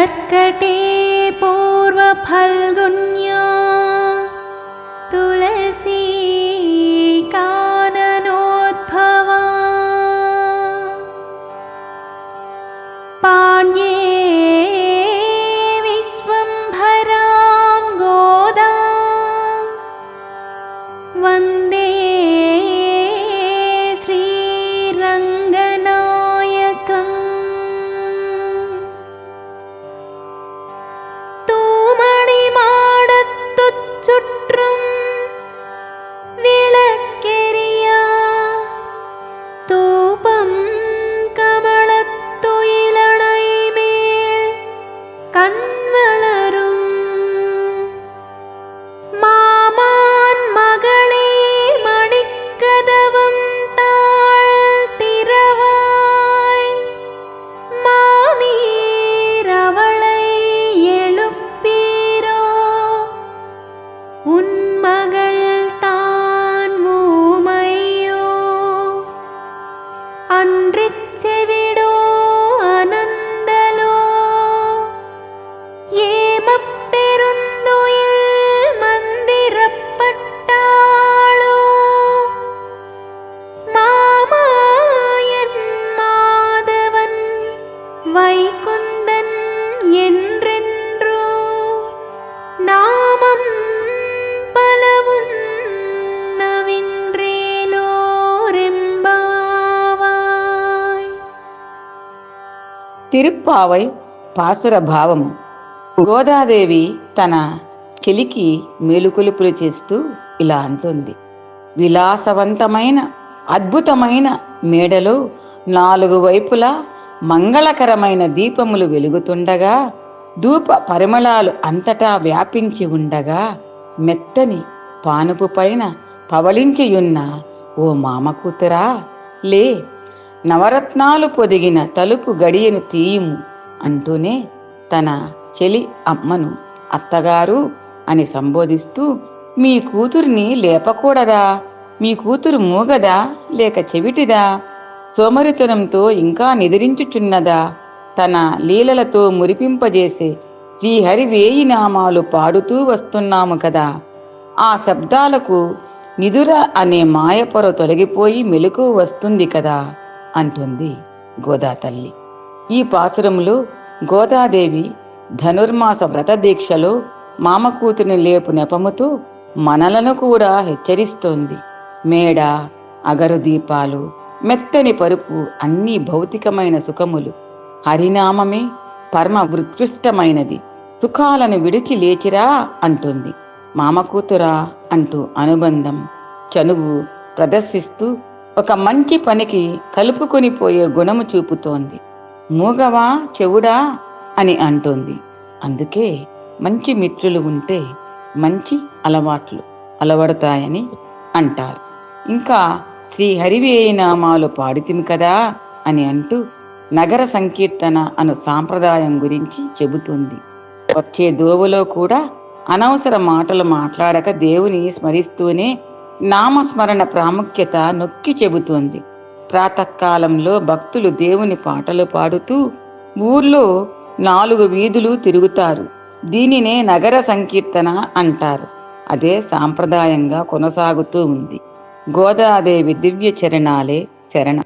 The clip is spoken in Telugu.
कर्कटे पूर्वफल्गुन्या तुलसी काननोद्भवा पाण्ये विश्वम्भरां गोदा वन्दे श्रीरङ्गनायकम् तूमणि माडत्तु चुट्रुं विळक्केरिया तूपं कमलत्तु इलणै मेल कण्वलरुं मामान् मगळे मणिकदवं ताळ्तिरवाय मामीरवळै எழுப்பீரோ உன் மகள் தான் ஊமையோ அன்றிச் செவிடோ அனந்தலோ ஏமப்பெருந்துயில் மந்திரப்பட்டாளோ மாமாயன் மாதவன் வைகுந்தன் என்றென்றோ நாமம் பலவும் நவின்றேலோரெம்பாவாய். తిరుప్పావై పాసుర భావము. గోదాదేవి తన చెలికి మేలుకొలుపులు చేస్తూ ఇలా అంటుంది. విలాసవంతమైన అద్భుతమైన మేడలో 4 వైపులా మంగళకరమైన దీపములు వెలుగుతుండగా ధూప పరిమళాలు అంతటా వ్యాపించి ఉండగా మెత్తని పానుపు పైన పవళించియున్న ఓ మామ కూతురా లే, నవరత్నాలు పొదిగిన తలుపు గడియను తీయుము అంటూనే తన చెలి అమ్మను అత్తగారు అని సంబోధిస్తూ, మీ కూతురిని లేపకూడదా? మీ కూతురు మూగదా లేక చెవిటిదా? సోమరితనంతో ఇంకా నిద్రించుచున్నదా? తన లీలలతో మురిపింపజేసే శ్రీహరి 1000 నామాలు పాడుతూ వస్తున్నాము కదా, ఆ శబ్దాలకు నిదుర అనే మాయపొర తొలగిపోయి మెలకు వస్తుంది కదా అంటుంది గోదా తల్లి. ఈ పాసురంలో గోదాదేవి ధనుర్మాస వ్రత దీక్షలో మామ కూతురిని లేపు నెపముతో మనలను కూడా హెచ్చరిస్తోంది. మేడ, అగరు దీపాలు, మెత్తని పరుపు అన్నీ భౌతికమైన సుఖములు. హరినామమే పరమ ఉత్కృష్టమైనది. సుఖాలను విడిచి లేచిరా అంటుంది. మామకూతురా అంటూ అనుబంధం, చనువు ప్రదర్శిస్తూ ఒక మంచి పనికి కలుపుకొని పోయే గుణము చూపుతోంది. మూగవా చెవుడా అని అంటోంది. అందుకే మంచి మిత్రులు ఉంటే మంచి అలవాట్లు అలవడతాయని అంటారు. ఇంకా శ్రీహరివేయనామాలు పాడితిమి కదా అని అంటూ నగర సంకీర్తన అను సాంప్రదాయం గురించి చెబుతుంది. వచ్చే దోవలో కూడా అనవసర మాటలు మాట్లాడక దేవుని స్మరిస్తూనే నామస్మరణ ప్రాముఖ్యత నొక్కి చెబుతోంది. ప్రాతకాలంలో భక్తులు దేవుని పాటలు పాడుతూ ఊర్లో 4 వీధులు తిరుగుతారు. దీనినే నగర సంకీర్తన అంటారు. అదే సాంప్రదాయంగా కొనసాగుతూ ఉంది. గోదాదేవి దివ్య చరణాలే శరణం.